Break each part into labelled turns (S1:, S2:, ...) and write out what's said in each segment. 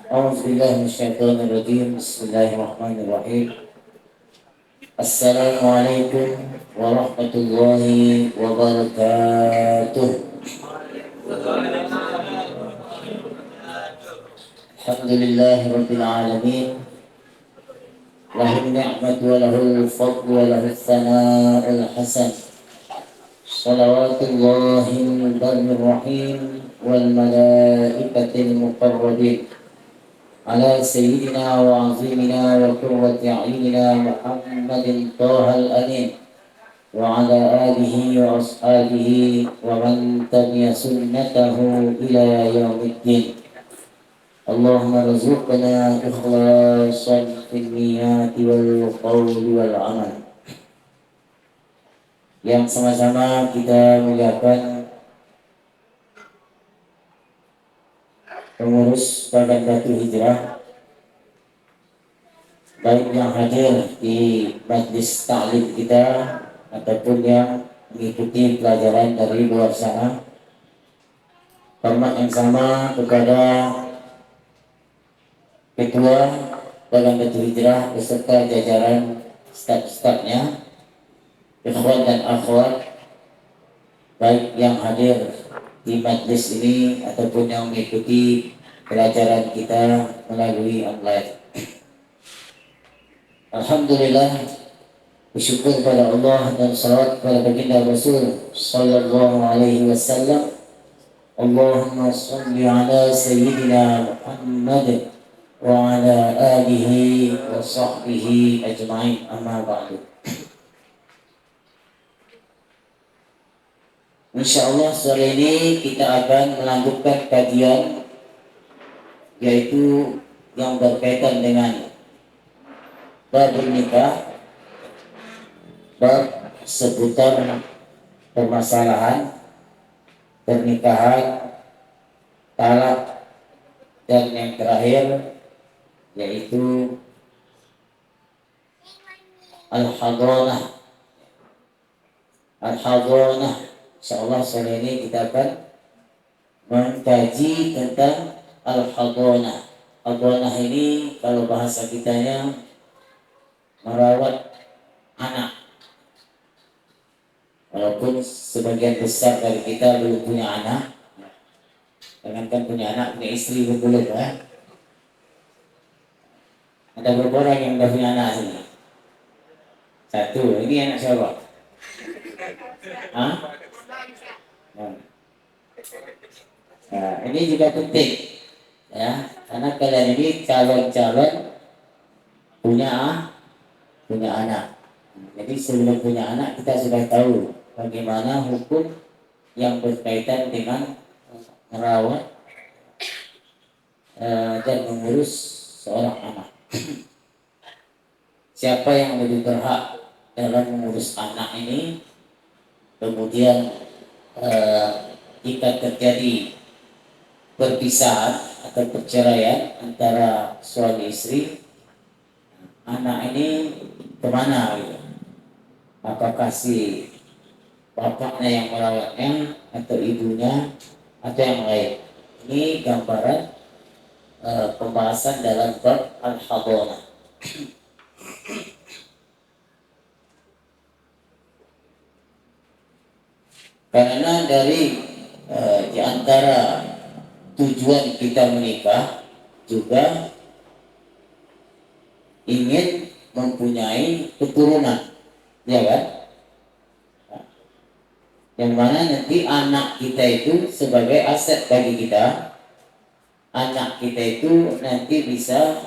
S1: أعوذ بالله من الشيطان الرجيم. بسم الله الرحمن الرحيم. السلام عليكم ورحمة الله وبركاته. الحمد لله رب العالمين، له النعمة وله الفضل وله الثناء الحسن. صلوات الله البر الرحيم والملائكة المقربين على سيدنا وعظيمنا وقرة أعيننا محمد طه الأمين وعلى آله وأصحابه ومن تبع سنته إلى يوم الدين. اللهم ارزقنا إخلاصا في النيات والقول والعمل. Yang sama-sama kita muliakan pengurus Badan Batu Hijrah, baik yang hadir di majlis ta'lim kita ataupun yang mengikuti pelajaran dari luar sana. Hormat yang sama kepada Ketua Badan Batu Hijrah beserta jajaran staf-stafnya, ikhwan dan akhwat, baik yang hadir di majlis ini ataupun yang mengikuti pelajaran kita melalui online. Alhamdulillah, bersyukur pada Allah dan salawat kepada baginda Rasul sallallahu alaihi wasallam. Allahumma shalli ala sayyidina Muhammad wa ala alihi wa sahbihi ajma'in, amma ba'du. Insyaallah sore ini kita akan melanjutkan kajian, yaitu yang berkaitan dengan bab nikah, bab seputar permasalahan pernikahan, talak, dan yang terakhir yaitu al-hadranah. Al-hadranah, insyaallah sore ini kita akan mengkaji tentang al-hadranah. Hadranah ini kalau bahasa kitanya merawat anak. Walaupun sebagian besar dari kita belum punya anak, jangankan punya anak, punya istri pun belum ya. Ada beberapa orang yang sudah punya anak ini. Satu, ini anak siapa? Hah? Nah, ini juga penting ya, karena kalian ini calon-calon punya anak. Jadi sebelum punya anak kita sudah tahu bagaimana hukum yang berkaitan dengan merawat dan mengurus seorang anak. Siapa yang lebih berhak dalam mengurus anak ini? Kemudian jika terjadi perpisahan atau perceraian antara suami istri, anak ini kemana gitu? Apakah si bapaknya yang merawatnya atau ibunya atau yang lain? Ini gambaran pembahasan dalam bab al-hadranah. Karena dari di antara tujuan kita menikah juga ingin mempunyai keturunan, ya kan? Yang mana nanti anak kita itu sebagai aset bagi kita. Anak kita itu nanti bisa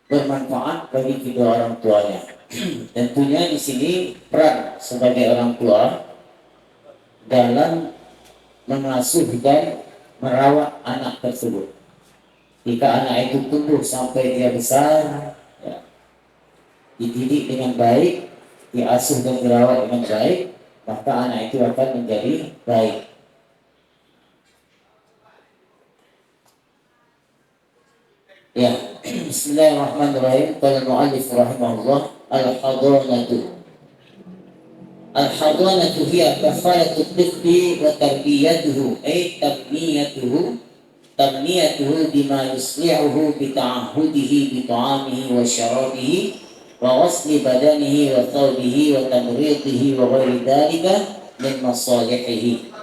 S1: bermanfaat bagi kedua orang tuanya. Tentunya di sini peran sebagai orang tua dalam mengasuh dan merawat anak tersebut. Jika anak itu tumbuh sampai dia besar, ya, dididik dengan baik, diasuh dan dirawat dengan baik, maka anak itu akan menjadi baik. Ya, Bismillahirrahmanirrahim. Qala al-mu'allif rahimahullah, al-hadanatu. Al-hadanatu hiya kafalatu tifli wa tarbiyatuhu, ay tabniyatuhu bima yusli'uhu bi ta'ahudihi bi ta'amihi wa syarabihi wa ghasli badanihi wa thawbihi wa tamridihi wa ghairi dhalika min masalihihi.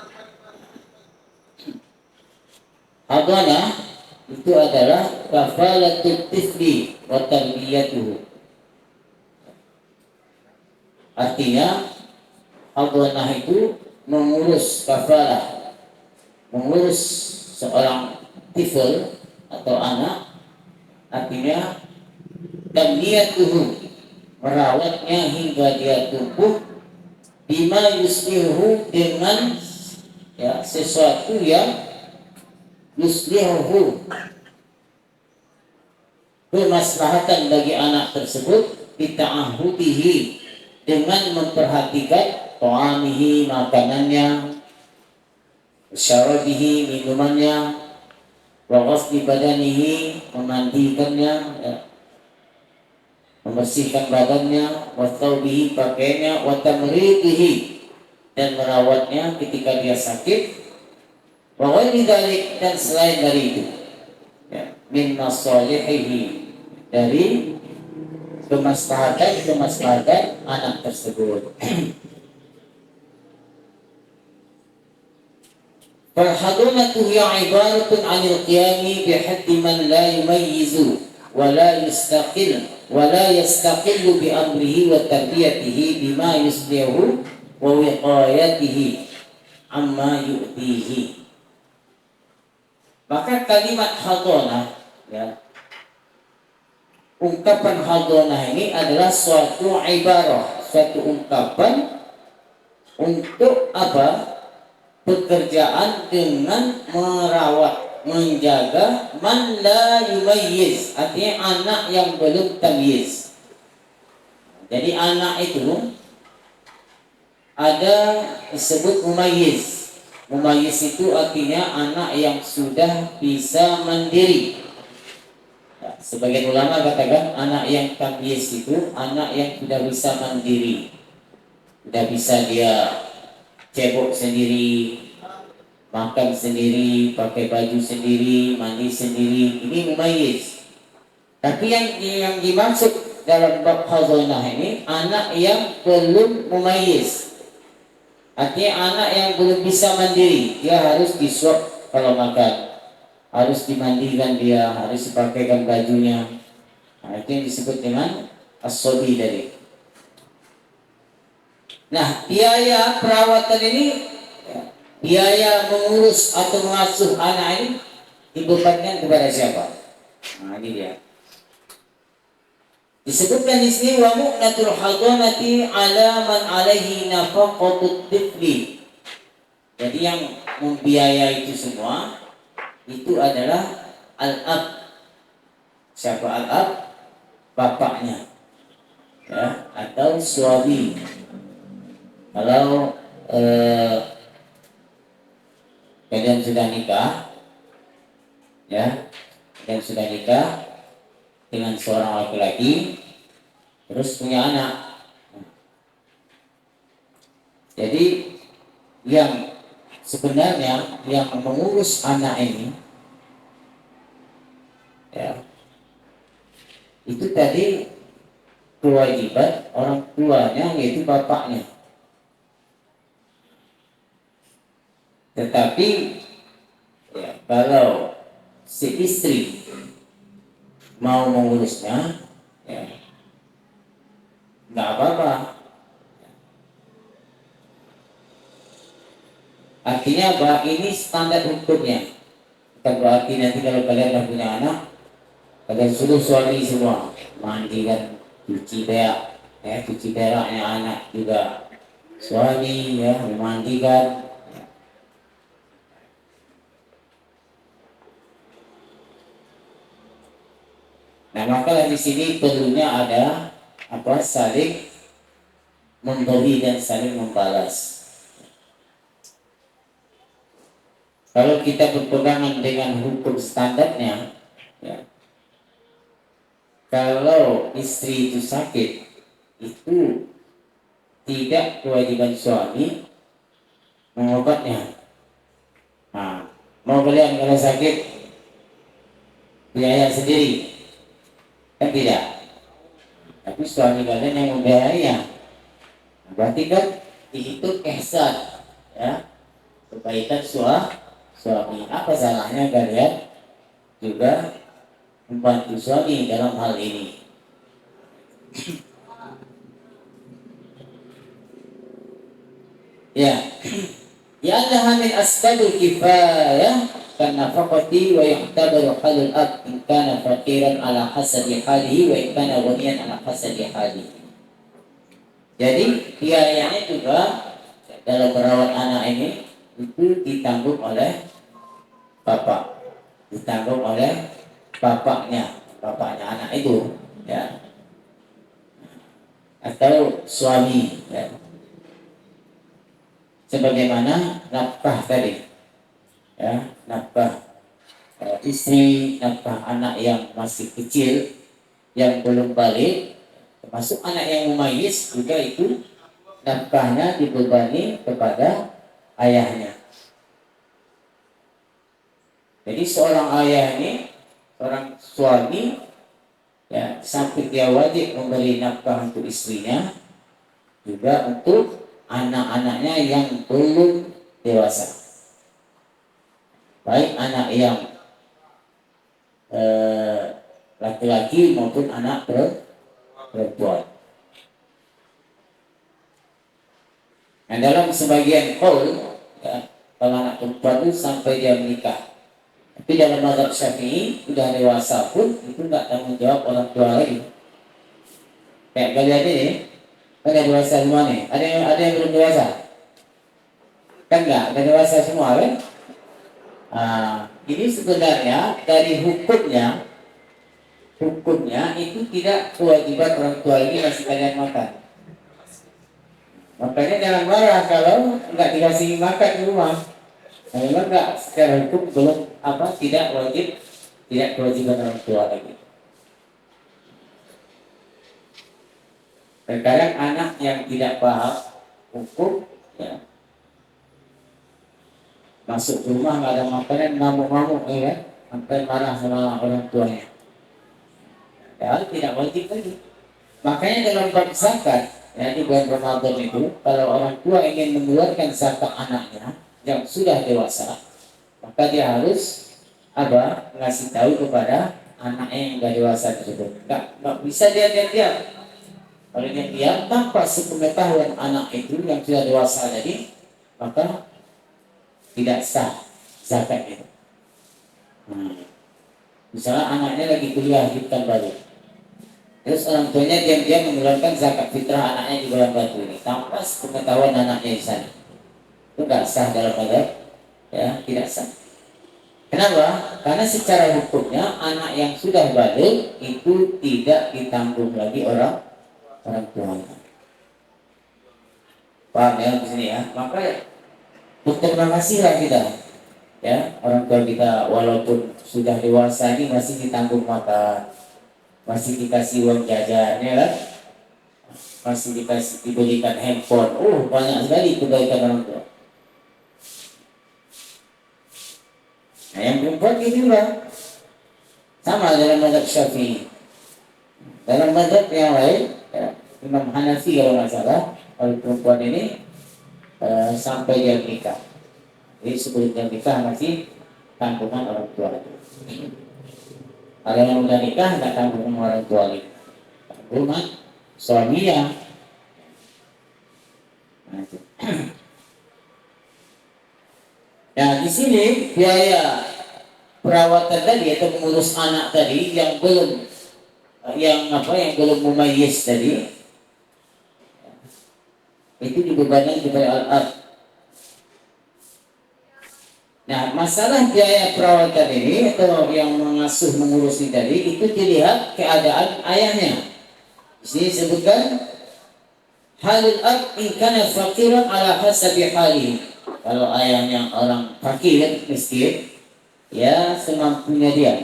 S1: Hadanah itu adalah kafalatul tifli wa tarbiyatuhu. Artinya hadanah itu mengurus kafalah, mengurus seorang tifl atau anak. Artinya tarbiyatuhu, merawatnya hingga dia tumbuh, bima yuslihu, dengan sesuatu yang yuslihu, kemaslahatan bagi anak tersebut, bita'ahudihi, dengan memperhatikan ta'amihi, makanannya, syarabihi, minumannya, wa ghasli badanihi, memandikannya, membersihkan badannya, wa thawbihi, pakaiannya, wa tamridihi, dan merawatnya ketika dia sakit, wa ghairi dzalik, dan selain dari itu, min masalihihi, dari kemaslahatan anak tersebut. Fal hadanatu hiya ibaratun 'anil qiyami bi haddi man la yumayyizu wa la yastaqillu bi amrihi wa tarbiyatihi bima yuslihu wa wiqayatihi amma yu'tihi. Maka kalimat hadanah, ungkapan hadanah ini adalah suatu ibarah, suatu ungkapan untuk apa? Pekerjaan dengan merawat, menjaga man la yumayyiz, artinya anak yang belum tamyiz. Jadi anak itu ada disebut mumayyiz. Mumayyiz itu artinya anak yang sudah bisa mandiri. Sebagian ulama katakan anak yang tamyiz itu anak yang sudah bisa mandiri, sudah bisa dia cebok sendiri, makan sendiri, pakai baju sendiri, mandi sendiri. Ini mumayyiz. Tapi yang dimaksud dalam bab hadanah ini anak yang belum mumayyiz. Artinya anak yang belum bisa mandiri, dia harus disuap kalau makan, harus dimandikan, dia harus dipakaikan bajunya. Nah, itu yang disebut dengan as-sobi tadi. Nah, biaya perawatan ini, biaya mengurus atau mengasuh anak ini dibebankan kepada siapa? Nah, ini dia. Disebutkan di sini wa mu'natul hadanati 'ala man 'alaihi nafaqatut tifli. Jadi yang membiayai itu semua itu adalah al-ab. Siapa al-ab? Bapaknya, atau suami. Kalau kalian sudah nikah, kalian sudah nikah dengan seorang laki-laki, terus punya anak. Jadi yang sebenarnya yang mengurus anak ini, itu tadi kewajiban orang tuanya, yaitu bapaknya. Tetapi kalau si istri mau mengurusnya, nggak apa-apa. Artinya apa? Ini standar hukumnya. Bukan berarti nanti kalau kalian dah punya anak, kalian suruh suami semua mandikan, cuci berak, cuci beraknya anak juga suami, memandikan. Nah, maka di sini perlunya ada saling memberi dan saling membalas. Kalau kita berpegangan dengan hukum standarnya, Kalau istri itu sakit, itu tidak kewajiban suami mengobatnya. Nah, mau kalian kalau sakit biaya sendiri, kan tidak. Tapi suami kalian yang membiayainya. Berarti kan dihitung ihsan, ya, kebaikan suami. Apa salahnya kalian juga membantu suami dalam hal ini? Ya, لأنها من أسباب الكفاية كالنفقة ويعتبر حال الأب إن كان فقيرا على حسب حاله وإن كان غنيا على حسب حاله. Jadi biayanya juga dalam merawat anak ini itu ditanggung oleh bapak, ditanggung oleh bapaknya anak itu, ya, atau suami, ya. Sebagaimana nafkah tadi, ya, nafkah istri, nafkah anak yang masih kecil yang belum balik, termasuk anak yang mumayyiz juga itu nafkahnya dibebani kepada ayahnya. Jadi seorang ayah ini, seorang suami, ya, sampai dia wajib memberi nafkah untuk istrinya, juga untuk anak-anaknya yang belum dewasa, baik anak yang laki-laki maupun anak perempuan. Nah, dalam sebagian qaul, ya, kalau anak perempuan itu sampai dia menikah. Tapi dalam mazhab Syafi'i sudah dewasa pun itu nggak tanggung jawab orang tua lagi. Kayak kalian ini, kan dewasa semua nih. Ada yang belum dewasa? Kan nggak, ada dewasa semua kan? Ini sebenarnya dari hukumnya itu tidak kewajiban orang tua ini masih kalian makan. Makanya jangan marah kalau nggak dikasih makan di rumah. Nah, memang nggak, secara hukum belum tidak wajib, tidak kewajiban orang tua lagi. Terkadang anak yang tidak paham hukum, ya, masuk rumah nggak ada makanan, ngamuk-ngamuk, ya kan, sampai marah sama orang tuanya. Ya, tidak wajib lagi. Makanya dalam bab zakat, ya, di bulan Ramadan itu, kalau orang tua ingin mengeluarkan zakat anaknya yang sudah dewasa, maka dia harus ngasih tahu kepada anaknya yang sudah dewasa tersebut. Nggak bisa dia diam. Kalau dia diam tanpa sepengetahuan anak itu yang sudah dewasa tadi, maka tidak sah zakat itu. Misalnya anaknya lagi kuliah di Pekanbaru, terus orang tuanya diam-diam mengeluarkan zakat fitrah anaknya di bulan batu ini tanpa sepengetahuan anaknya di sana, itu nggak sah dalam mazhab, ya, tidak sah. Kenapa? Karena secara hukumnya anak yang sudah balik itu tidak ditanggung lagi orang tuanya. Paham ya di sini ya? Maka berterima kasihlah kita, ya, orang tua kita walaupun sudah dewasa ini masih ditanggung makan, masih dikasih uang jajan, ya kan? Masih diberikan handphone. Banyak sekali kebaikan orang tua. Nah, yang perempuan itu juga sama dalam mazhab Syafi'i. Dalam mazhab yang lain, ya, Imam Hanafi kalau nggak salah, kalau perempuan ini sampai dia menikah. Jadi sebelum dia nikah masih tanggungan orang tua. Kalau yang udah nikah nggak tanggungan orang tua lagi, tanggungan suaminya. Nah, di sini biaya perawatan tadi atau mengurus anak tadi yang belum mumayyiz tadi, itu dibebankan kepada al-ab. Nah, masalah biaya perawatan ini atau yang mengasuh mengurus ini tadi itu dilihat keadaan ayahnya. Di sini disebutkan halul ab in kana faqiran ala hasabi halihi. Kalau ayahnya orang fakir, miskin, ya semampunya dia.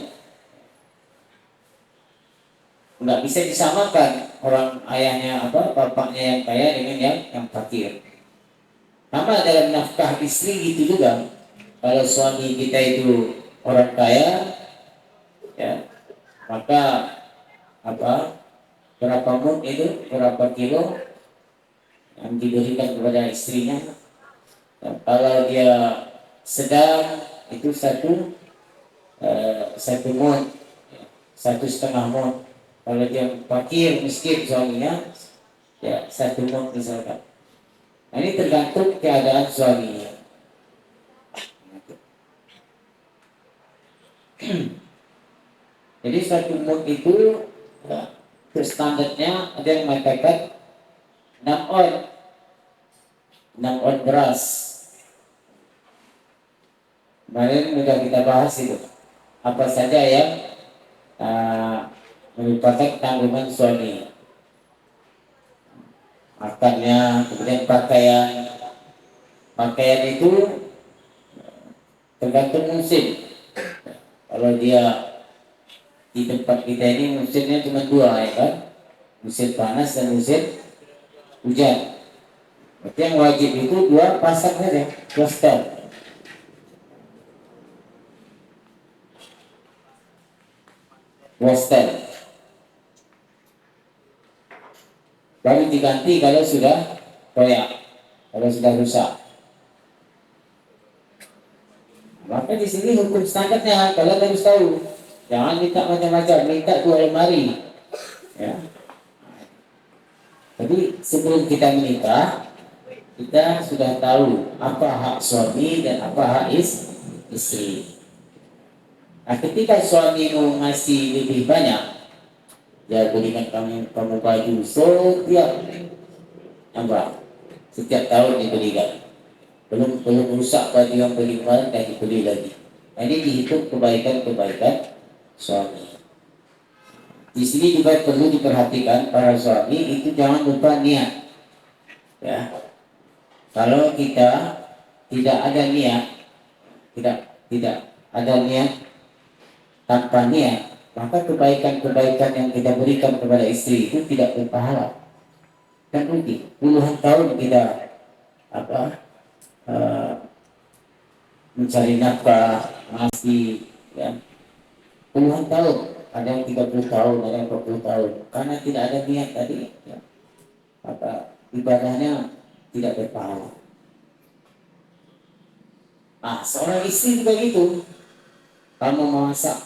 S1: nggak bisa disamakan orang ayahnya apa bapaknya yang kaya dengan yang fakir. Sama dalam nafkah istri gitu juga. Kalau suami kita itu orang kaya, ya maka apa berapa mut itu berapa kilo yang diberikan kepada istrinya. Ya, kalau dia sedang itu satu mut, 1,5 mut. Kalau dia fakir miskin suaminya ya 1 mut misalkan. Nah, ini tergantung keadaan suaminya. Jadi 1 mut itu ya, standarnya ada yang mengatakan 6 on 6 on beras. Kemarin sudah kita bahas itu. Apa saja yang merupakan tanggungan suami. Makannya, kemudian pakaian. Pakaian itu tergantung musim. Kalau dia di tempat kita ini musimnya cuma 2 ya kan, musim panas dan musim hujan. Berarti yang wajib itu 2 pasang saja, 2 setel. Baru diganti kalau sudah koyak, kalau sudah rusak. Maka di sini hukum standarnya kalian harus tahu. Jangan minta macam-macam, minta 2 lemari. Ya. Jadi sebelum kita menikah, kita sudah tahu apa hak suami dan apa hak istri. Nah, ketika suami mau ngasih lebih banyak, ya berikan kamu baju setiap tahun diberikan. Belum rusak baju yang beli kemarin dan dibeli lagi. Nah, ini dihitung kebaikan suami. Di sini juga perlu diperhatikan para suami itu jangan lupa niat. Ya, kalau kita tidak ada niat, tidak ada niat tanpa niat, maka kebaikan-kebaikan yang kita berikan kepada istri itu tidak berpahala. Kan rugi. Puluhan tahun kita eh, mencari nafkah, masih ya, puluhan tahun, ada yang 30 tahun, ada yang 40 tahun, karena tidak ada niat tadi, ya, ibadahnya tidak berpahala. Nah, seorang istri juga gitu, kamu memasak,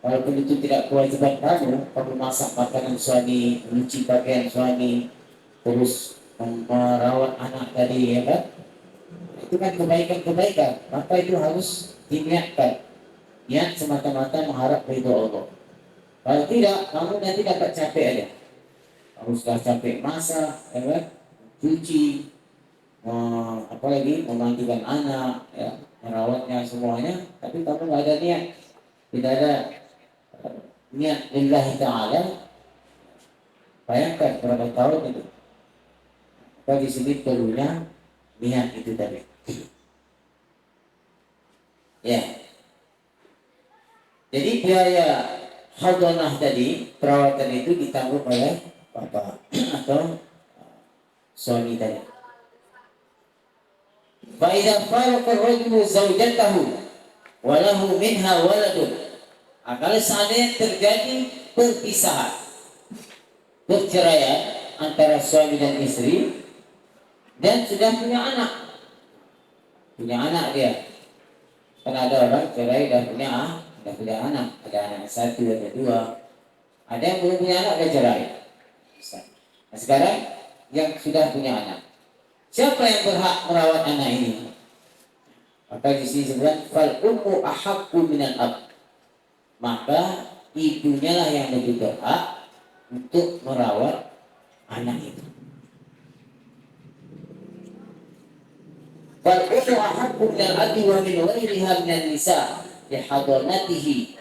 S1: walaupun itu tidak kewajiban kamu masak makanan suami, mencuci pakaian suami, terus merawat anak tadi, ya kan? Itu kan kebaikan-kebaikan, maka itu harus diniatkan. Niat semata-mata mengharap ridho Allah. Kalau tidak, kamu nanti dapat capek aja. Kamu sudah capek masak, ya kan? Cuci, apalagi memandikan anak, ya, merawatnya semuanya, tapi kamu nggak ada niat, tidak ada niat lillahi ta'ala. Bayangkan berapa tahun itu. Bagi sini perlunya niat itu tadi. Ya. Jadi biaya hadanah tadi, perawatan itu ditanggung oleh bapak atau suami tadi. Fa idza faraqa ar-rajulu zawjatahu wa lahu minha waladun. Kalau seandainya terjadi perpisahan, perceraian antara suami dan istri dan sudah punya anak dia. Karena ada orang cerai dan punya anak, ada anak 1, ada 2, ada yang belum punya anak dan cerai. Nah, sekarang yang sudah punya anak, siapa yang berhak merawat anak ini? Maka di sini disebutkan fal ummu ahaqqu minal ab. Maka ibunya lah yang lebih berhak untuk merawat anak itu. Fal ummu ahaqqu minal abi wa min ghairiha minan nisa li hadanatihi.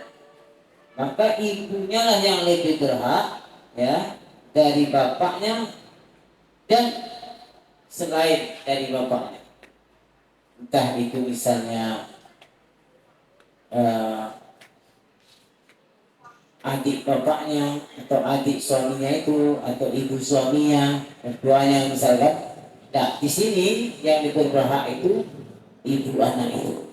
S1: Maka ibunya lah yang lebih berhak, ya, dari bapaknya dan selain dari bapaknya. Entah itu misalnya adik bapaknya atau adik suaminya itu atau ibu suaminya, mertuanya misalkan. Nah, di sini yang berhak itu ibu anak itu.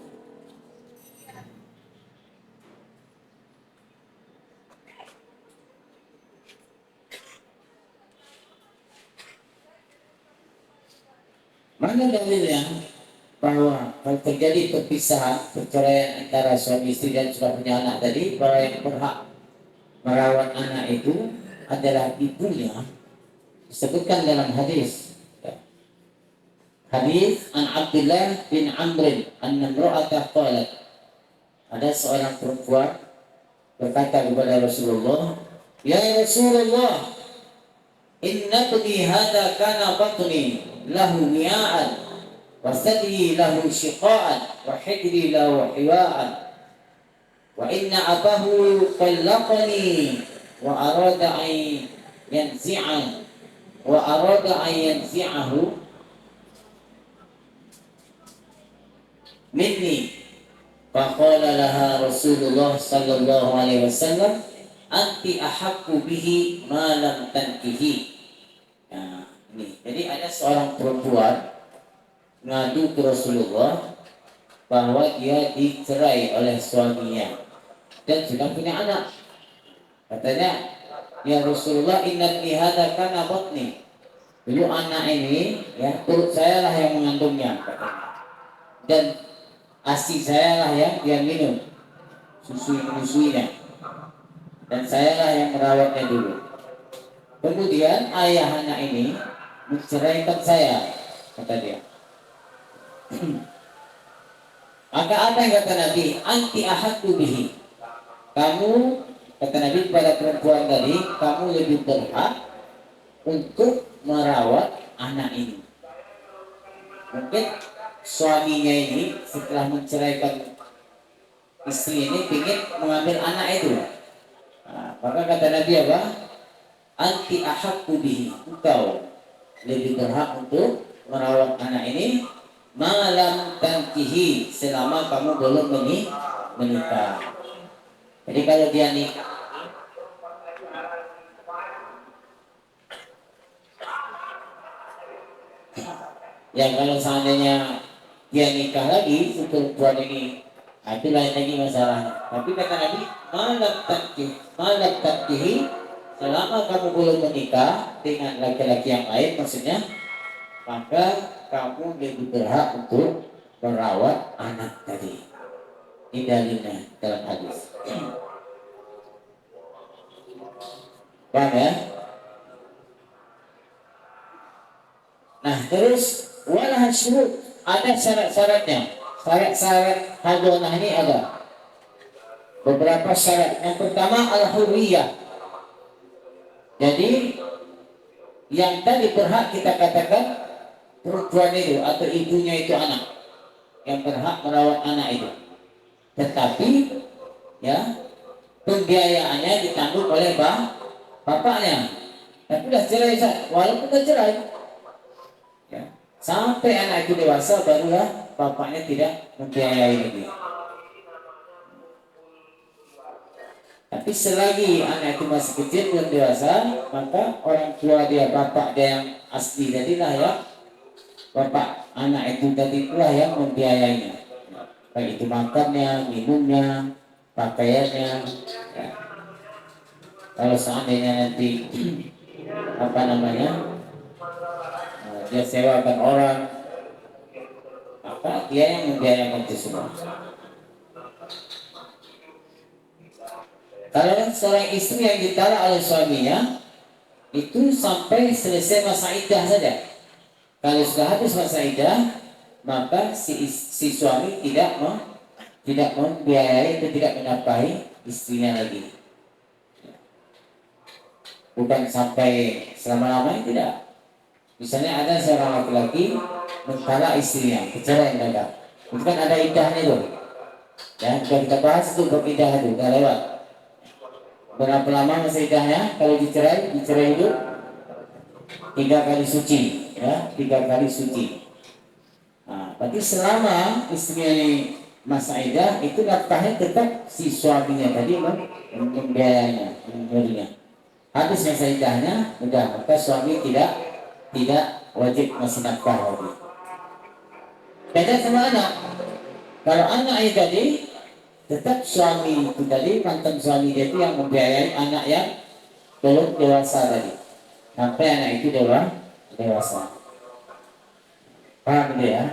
S1: Mana dalilnya bahwa kalau terjadi perpisahan, perceraian antara suami istri dan sudah punya anak tadi, bahwa yang berhak merawat anak itu adalah ibunya, disebutkan dalam hadis. Hadis an Abdullah bin Amr anna imra'atah qalat, ada seorang perempuan berkata kepada Rasulullah, "Ya Rasulullah, inna ibni hadha kana batni lahu mi'an wa sadri lahu shiqa'an wa hijri lahu hiwa'an wa inna abahu talaqani wa arada an yanzi'an wa arada an yanzi'ahu minni." Faqala laha Rasulullah sallallahu alaihi wasallam, "Anti ahaqqu bihi ma lam tankihi." Nah, ini. Jadi ada seorang perempuan ngadu ke Rasulullah bahwa dia dicerai oleh suaminya dan sudah punya anak. Katanya, "Ya Rasulullah, inna ibni hadza kana batni." Dulu anak ini ya perut saya lah yang mengandungnya, katanya. Dan ASI saya lah yang dia minum, menyusuinya, dan saya lah yang merawatnya dulu. Kemudian ayah anak ini menceraikan saya, kata dia. Maka apa yang kata Nabi? Anti ahadku bihi. Kamu, kata Nabi kepada perempuan tadi, kamu lebih berhak untuk merawat anak ini. Mungkin suaminya ini setelah menceraikan istri ini ingin mengambil anak itu. Nah, maka kata Nabi apa? Anti ahaqqu bihi. Engkau lebih berhak untuk merawat anak ini malam tankihi, selama kamu belum menikah. Jadi kalau dia nikah, yang kalau seandainya dia nikah lagi, si perempuan ini, itu lain lagi masalahnya. Tapi kata Nabi, malam tankihi, selama kamu belum menikah dengan laki-laki yang lain, maksudnya, maka kamu lebih berhak untuk merawat anak tadi. Ini dalilnya dalam hadis. Paham ya? Nah, terus wala syurut, ada syarat-syaratnya. Syarat-syarat hadonah ini ada beberapa syarat. Yang pertama al-hurriyah. Jadi yang tadi berhak kita katakan perempuan itu atau ibunya itu anak yang berhak merawat anak itu. Tetapi ya pembiayaannya ditanggung oleh bapaknya. Tapi sudah cerai, walaupun sudah cerai, ya, sampai anak itu dewasa barulah bapaknya tidak membiayai lagi. Tapi selagi anak itu masih kecil belum dewasa, maka orang tua dia, bapak dia yang asli tadilah ya, bapak anak itu tadi itulah yang membiayainya. Baik itu makannya, minumnya, pakaiannya. Ya. Kalau seandainya nanti apa namanya, dia sewakan orang, maka dia yang membiayakan itu semua. Kalau seorang istri yang ditalak oleh suaminya itu sampai selesai masa iddah saja. Kalau sudah habis masa iddah, maka si suami tidak membiayai atau tidak menafkahi istrinya lagi. Bukan sampai selama-lamanya, tidak. Misalnya ada seorang laki-laki mentalak istrinya, bercerai mereka. Itu kan ada iddahnya itu. Ya, kita bahas itu bab iddah itu, udah lewat. Berapa lama masa iddahnya? Kalau dicerai itu 3 kali suci, ya, 3 kali suci. Nah, berarti selama istrinya masa iddah itu nafkahnya tetap si suaminya tadi membiayainya, memberinya. Habis masa iddahnya, udah, maka suami tidak wajib ngasih nafkah lagi. Beda sama anak. Kalau anak itu tadi, tetap suami itu tadi, mantan suami dia itu yang membiayai anak yang belum dewasa tadi. Sampai anak itu dewasa. Paham gitu ya?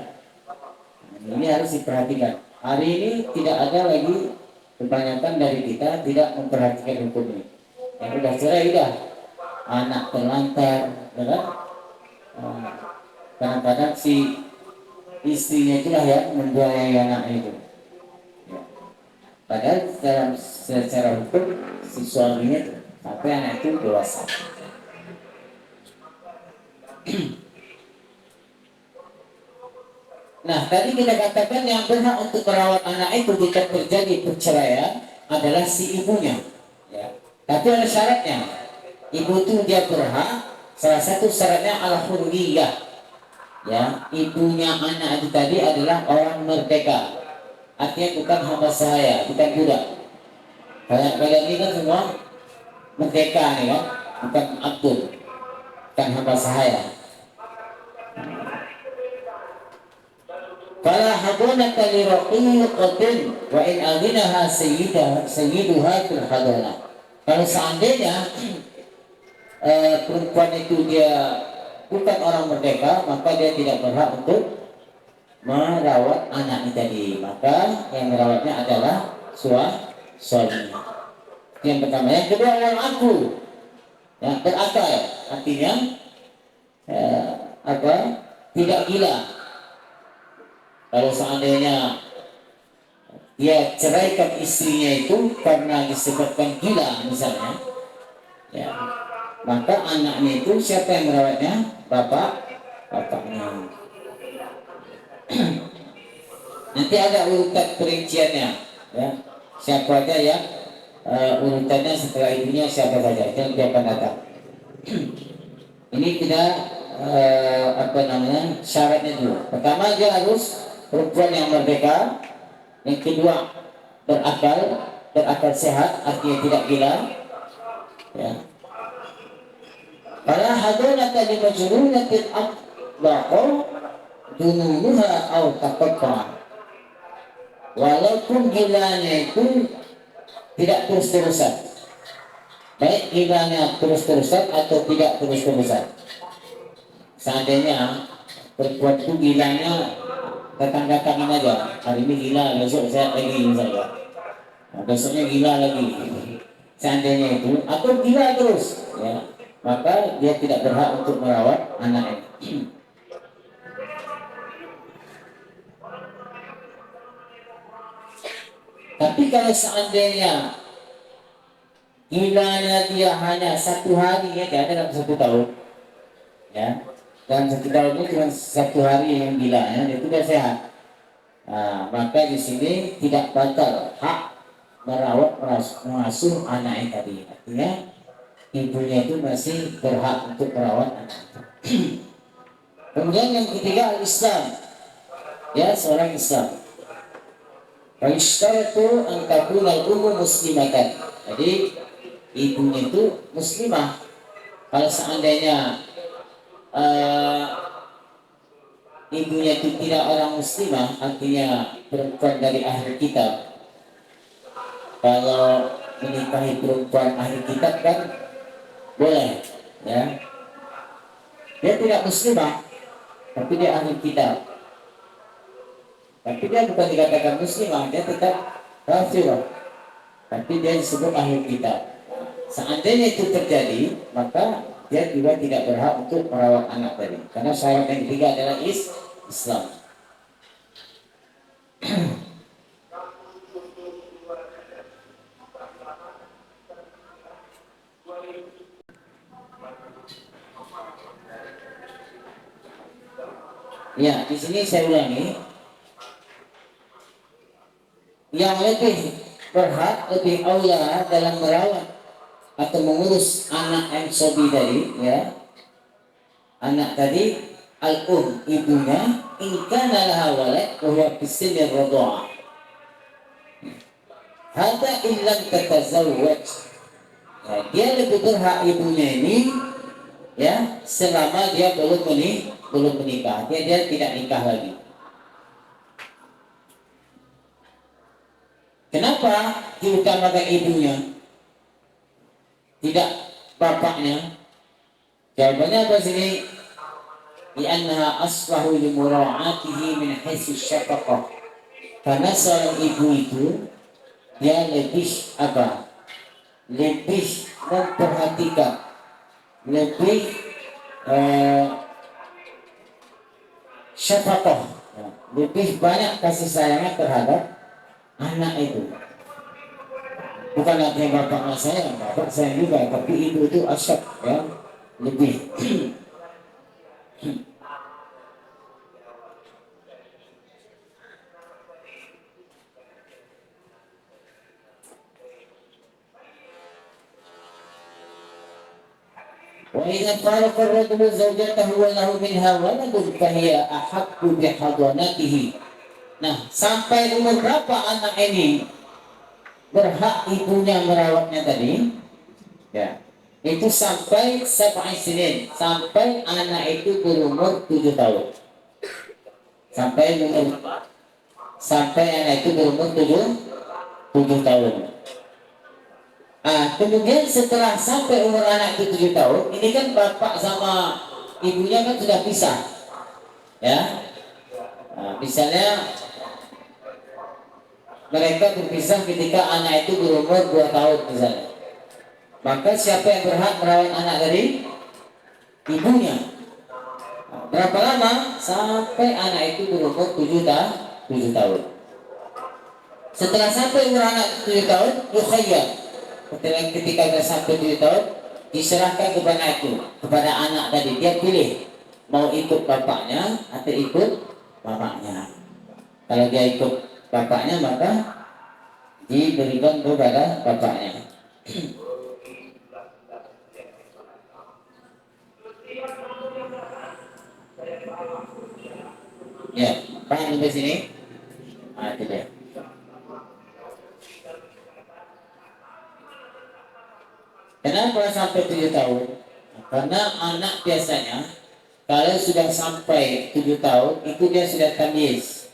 S1: Ini harus diperhatikan. Hari ini tidak ada lagi, kebanyakan dari kita tidak memperhatikan hukum ini. Yang udah cerai udah, anak terlantar, ya kan? Kadang-kadang si istrinya itulah yang membiayai anak itu. Ya. Padahal secara hukum si suaminya sampai anak itu dewasa. Nah, tadi kita katakan yang berhak untuk merawat anak itu jika terjadi perceraian adalah si ibunya. Ya. Tapi ada syaratnya. Ibu itu dia berhak. Salah satu syaratnya al-hurriyah. Ya, ibunya anak itu tadi adalah orang merdeka. Artinya bukan hamba sahaya, bukan budak. Kalian ini kan semua merdeka nih kan, bukan abdul, bukan hamba sahaya. Fala hadanata li raqiqatin wa in adinaha sayyiduha fil hadanah. Kalau seandainya perempuan itu dia bukan orang merdeka, maka dia tidak berhak untuk merawat anak tadi. Maka yang merawatnya adalah suaminya. Yang pertama. Yang kedua adalah aku yang berakal, artinya tidak gila. Kalau seandainya dia ceraikan istrinya itu karena disebabkan gila misalnya, ya, maka anaknya itu siapa yang merawatnya? Bapaknya. Nanti ada urutan perinciannya, ya, siapa aja ya, urutannya setelah ibunya siapa saja yang dia akan datang. Ini kita syaratnya dulu. Pertama dia harus perempuan yang merdeka. Yang kedua berakal sehat, artinya tidak gila. Ya. Fala hadanata li majnunatin atlaqa dununuha aw taqatta. Walaupun gilanya itu tidak terus-terusan, baik gilanya terus-terusan atau tidak terus-terusan. Seandainya perempuan itu gilanya datang-datangin aja, hari ini gila, besok saya lagi misalnya, nah, besoknya gila lagi. Seandainya itu atau gila terus, ya, maka dia tidak berhak untuk merawat anaknya. Tapi kalau seandainya gilanya dia hanya 1 hari, ya, dalam 1 tahun, ya, dan 1 tahun itu cuma 1 hari yang gilanya, dia sudah sehat. Nah, maka di sini tidak batal hak merawat mengasuh anaknya tadi. Artinya ibunya itu masih berhak untuk merawat anak itu. Kemudian yang ketiga al-Islam, ya, seorang Islam. Al-Istaratu an takuna al-ummu muslimatan. Jadi ibunya itu muslimah. Kalau seandainya ibunya itu tidak orang muslimah, artinya perempuan dari ahli kitab. Kalau menikahi perempuan ahli kitab kan boleh, ya. Dia tidak muslimah, tapi dia ahli kitab. Tapi dia bukan dikatakan muslimah, dia tetap kafirah. Tapi dia disebut ahli kitab. Seandainya itu terjadi, maka dia juga tidak berhak untuk merawat anak tadi. Karena syarat yang ketiga adalah Islam. Ya, di sini saya ulangi. Yang lebih berhak, lebih aula dalam merawat atau mengurus anak yang sobi tadi, ya, anak tadi ibunya, in kana laha walad wa huwa fi sinni radha'ah. Hada illam tatazawwaj. Nah, dia lebih berhak ibunya ini ya selama dia belum menikah. Dia tidak nikah lagi. Kenapa diutamakan ibunya, tidak bapaknya? Jawabannya apa sini? Li'annaha aslahu limura'atihi min haitsu syafaqah. Karena seorang ibu itu dia lebih apa? Lebih memperhatikan, lebih syafaqah, lebih banyak kasih sayangnya terhadap anak itu. Bukan artinya bapak sayang, bapak sayang juga, tapi ibu itu asyaf ya, lebih. وإذا فارق الرجل زوجته وله منها ولد فهي أحق بحضانته. Nah, sampai umur berapa anak ini berhak ibunya merawatnya tadi? Ya, itu sampai 7 sinin, sampai anak itu berumur 7 tahun. Sampai anak itu berumur 7 tahun. Kemudian setelah sampai umur anak itu 7 tahun, ini kan bapak sama ibunya kan sudah pisah, ya. Misalnya mereka berpisah ketika anak itu berumur 2 tahun misalnya. Maka siapa yang berhak merawat anak dari ibunya? Berapa lama? Sampai anak itu berumur 7 tahun. Setelah sampai umur anak 7 tahun, yukhayyar. Ketika sudah sampai 7 tahun, diserahkan kepada anak tadi. Dia pilih mau ikut bapaknya atau ikut bapaknya. Kalau dia ikut bapaknya maka diberikan kepada bapaknya. Ya, paham sampai sini? Tidak. Kenapa sampai 7 tahun? Karena anak biasanya kalau sudah sampai 7 tahun itu dia sudah tamyiz.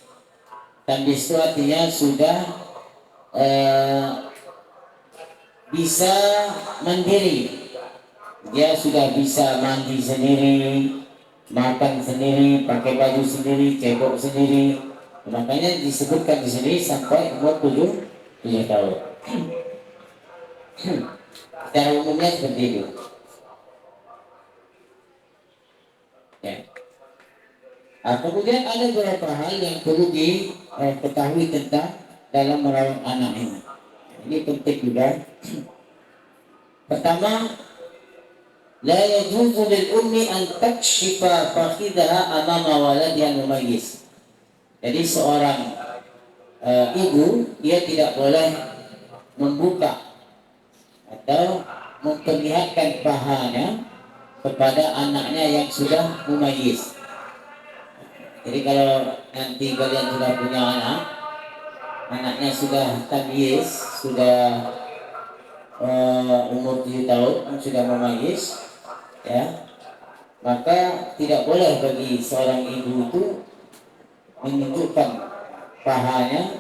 S1: Tamyiz itu artinya sudah bisa mandiri. Dia sudah bisa mandi sendiri, makan sendiri, pakai baju sendiri, cebok sendiri. Makanya disebutkan di sini sampai umur 7 tahun. Secara umumnya seperti itu. Ya. Kemudian ada beberapa hal yang perlu diketahui tentang dalam merawat anak ini. Ini penting juga. Pertama, la yajuzu lil ummi an takshifa fakhidaha amama waladiha mumayyiz. Jadi seorang ibu dia tidak boleh membuka atau memperlihatkan pahanya kepada anaknya yang sudah mumayyiz. Jadi kalau nanti kalian sudah punya anaknya sudah tamyiz, sudah umur 7 tahun, sudah mumayyiz, ya, maka tidak boleh bagi seorang ibu itu menunjukkan pahanya,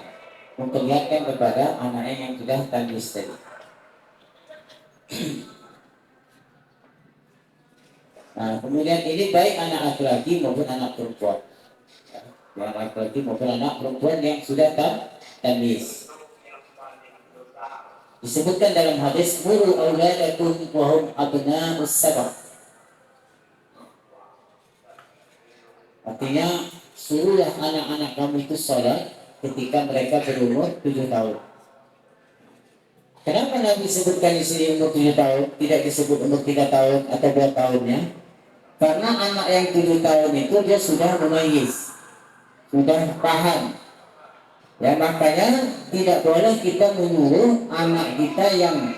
S1: memperlihatkan kepada anaknya yang sudah tamyiz tadi. Nah, kemudian ini baik anak laki-laki maupun anak perempuan. Yang laki-laki maupun anak perempuan yang sudah tamyiz. Disebutkan dalam hadis muru auladakum wa hum abna'us sab'ah. Artinya suruhlah anak-anak kamu itu sholat ketika mereka berumur 7 tahun. Kenapa Nabi sebutkan di sini umur 7 tahun, tidak disebut umur 3 tahun atau 2 tahunnya? Karena anak yang 7 tahun itu dia sudah mumayyiz, sudah paham. Ya, makanya tidak boleh kita menyuruh anak kita yang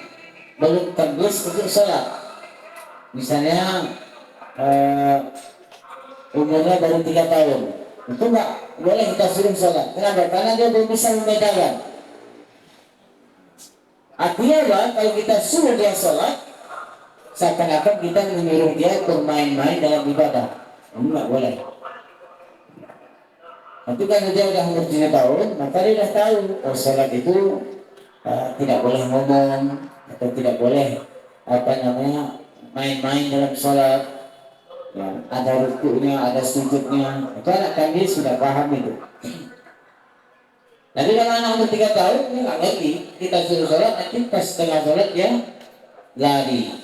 S1: belum tamyiz untuk sholat. Misalnya umurnya baru 3 tahun, itu nggak boleh kita suruh sholat. Kenapa? Karena dia belum bisa membedakan. Artinya apa? Kalau kita suruh dia sholat, seakan-akan kita menyuruh dia bermain-main dalam ibadah. Ini nggak boleh. Tapi kalau dia udah umur 7 tahun, maka dia sudah tahu, oh sholat itu tidak boleh ngomong, atau tidak boleh main-main dalam sholat. Ya, ada rukunya, ada sujudnya. Itu anak kami sudah paham itu. Tapi kalau anak umur 3 tahun, dia nggak ngerti. Kita suruh sholat, nanti pas setengah sholat dia lari.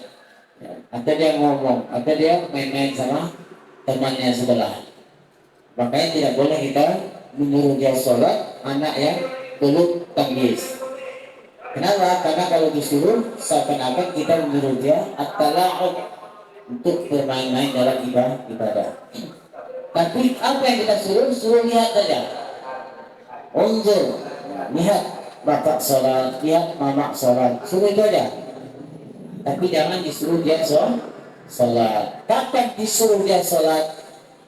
S1: Ya, atau dia ngomong, atau dia main-main sama temannya sebelah. Makanya tidak boleh kita menyuruh dia sholat anak yang belum tamyiz. Kenapa? Karena kalau disuruh seakan-akan kita menyuruh dia at-tala'ub, untuk bermain-main dalam ibadah. Tapi apa yang kita suruh lihat saja. Unzur, lihat bapak sholat, lihat mama sholat, suruh itu aja. Tapi jangan disuruh dia sholat. Kapan disuruh dia sholat?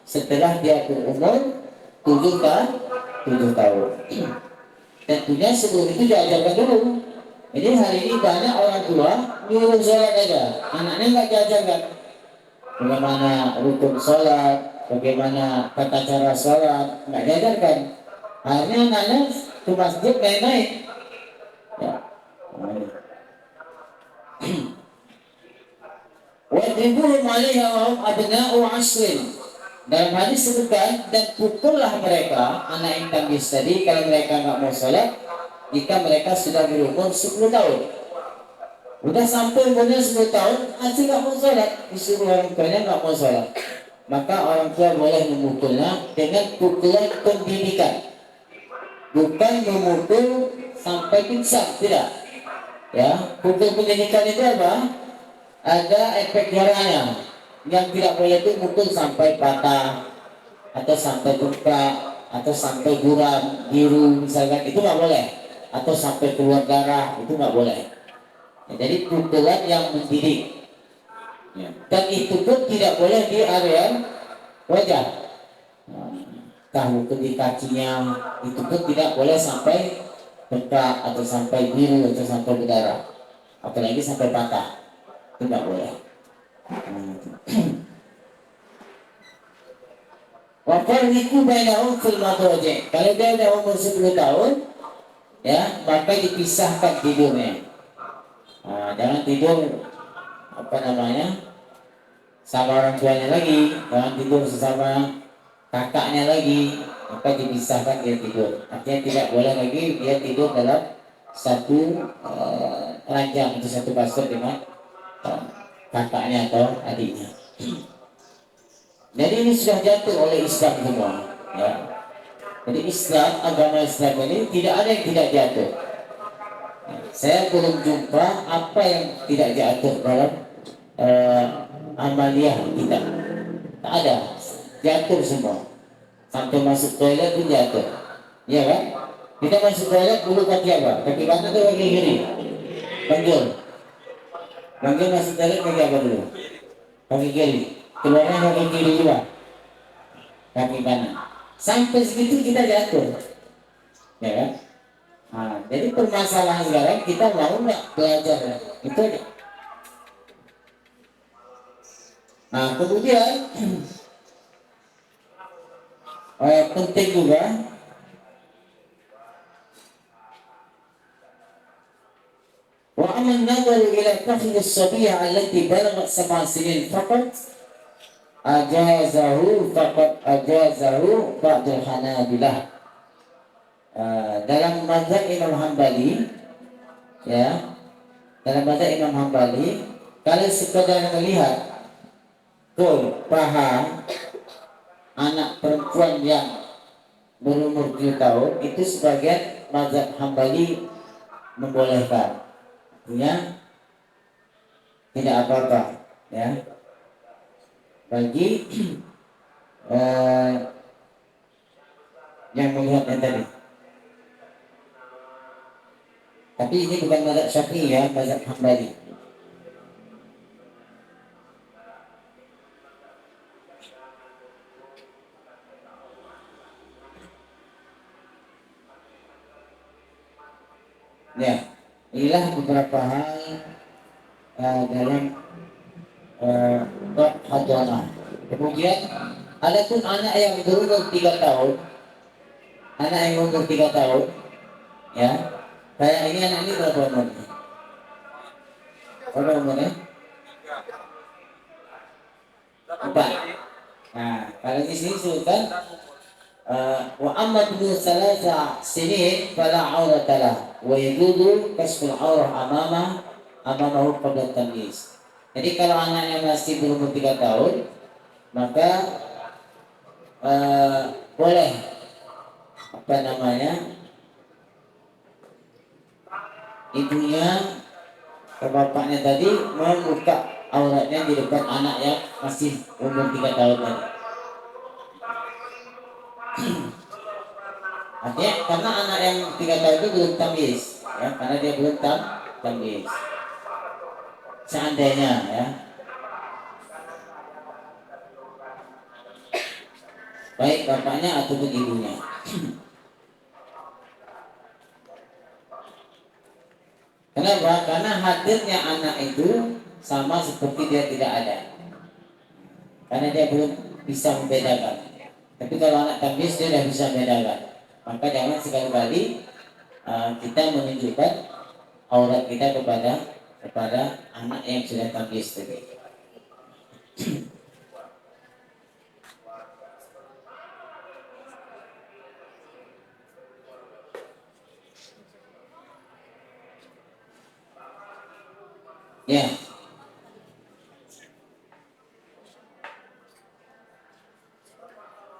S1: Setelah dia berumur 7 tahun. Tentunya sebelum itu diajarkan dulu. Jadi hari ini banyak orang tua nyuruh sholat aja, anaknya nggak diajarkan bagaimana rukun sholat, bagaimana tata cara sholat, nggak diajarkan. Akhirnya anaknya ke masjid main-main. Ya. Wadribuhum 'alaiha wa hum abna'u 'ashrin. Dalam hadis sebutkan, dan pukullah mereka anak yang tamyiz tadi kalau mereka nggak mau sholat jika mereka sudah berumur 10 tahun. Udah sampai umurnya 10 tahun masih nggak mau sholat, disuruh orang tuanya nggak mau sholat, maka orang tua boleh memukulnya dengan pukulan pendidikan, bukan memukul sampai pingsan, tidak. Ya, pukul pendidikan itu apa? Ada efek jerahnya. Yang tidak boleh itu mukul sampai patah, atau sampai bengkak, atau sampai buram, biru misalkan, itu nggak boleh. Atau sampai keluar darah, itu nggak boleh. Ya, jadi pukulan yang mendidik. Ya. Dan itu pun tidak boleh di area wajah. Entah mukul di kakinya, itu pun tidak boleh sampai bengkak, atau sampai biru, atau sampai berdarah, apalagi sampai patah, itu tidak boleh. Wafarriku bainahum fil madhaji. Kalau dia sudah umur 10 tahun, ya, maka dipisahkan tidurnya. Jangan tidur sama orang tuanya lagi, jangan tidur sesama kakaknya lagi, maka dipisahkan dia tidur. Artinya tidak boleh lagi dia tidur dalam satu ranjang atau satu kasur dengan kakaknya atau adiknya. Jadi ini sudah jatuh oleh Islam semua. Ya. Jadi Islam, agama Islam ini tidak ada yang tidak jatuh. Saya belum jumpa apa yang tidak diatur dalam amaliyah kita. Tak ada, diatur semua. Sampai masuk toilet pun diatur. Ya kan? Kita masuk toilet dulu kaki apa? Kaki kanan atau kaki kiri? Banjur. Banjur masuk toilet kaki apa dulu? Kaki kiri. Keluarnya kaki kiri juga. Kaki kanan. Sampai segitu kita diatur. Ya kan? Jadi permasalahan sekarang kita mau nggak belajar, itu aja. Kemudian penting juga wa aman nadaru ila takhid as-sabiyya allati balaghat 7 sinin faqat ajazahu ba'd al-hanabilah. Dalam mazhab Imam Hambali, ya, dalam mazhab Imam Hambali, kalau sekadar melihat paha anak perempuan yang berumur 7 tahun, itu sebagian mazhab Hambali membolehkan, artinya tidak apa-apa, ya, bagi yang melihatnya tadi. Tapi ini bukan mazhab Syafi'i, ya, mazhab Hambali. Ya, Inilah beberapa hal dalam bab hadanah. Kemudian ada pun anak yang berumur 3 tahun, anak yang berumur 3 tahun, ya. Kayak ini anak ini berapa umurnya? Berapa umurnya? 4. Nah, kalau di sini disebutkan wa amma ibnu salasa sinin fala aurata lah wa yajuzu kasful aurah amamahu qabla tamyiz. Jadi kalau anaknya masih berumur 3 tahun, maka boleh apa namanya ibunya ke bapaknya tadi membuka auratnya di depan anak yang masih umur 3 tahun tadi. Artinya karena anak yang 3 tahun itu belum tamyiz, ya, karena dia belum tamyiz. Seandainya, ya, baik bapaknya ataupun ibunya. Kenapa? Karena hadirnya anak itu sama seperti dia tidak ada. Karena dia belum bisa membedakan. Tapi kalau anak tamyiz dia sudah bisa membedakan. Maka jangan sekali-kali kita menunjukkan aurat kita kepada anak yang sudah tamyiz tadi. Ya.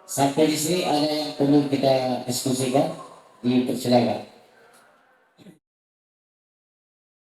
S1: Sampai di sini ada yang perlu kita diskusikan, dipersilakan.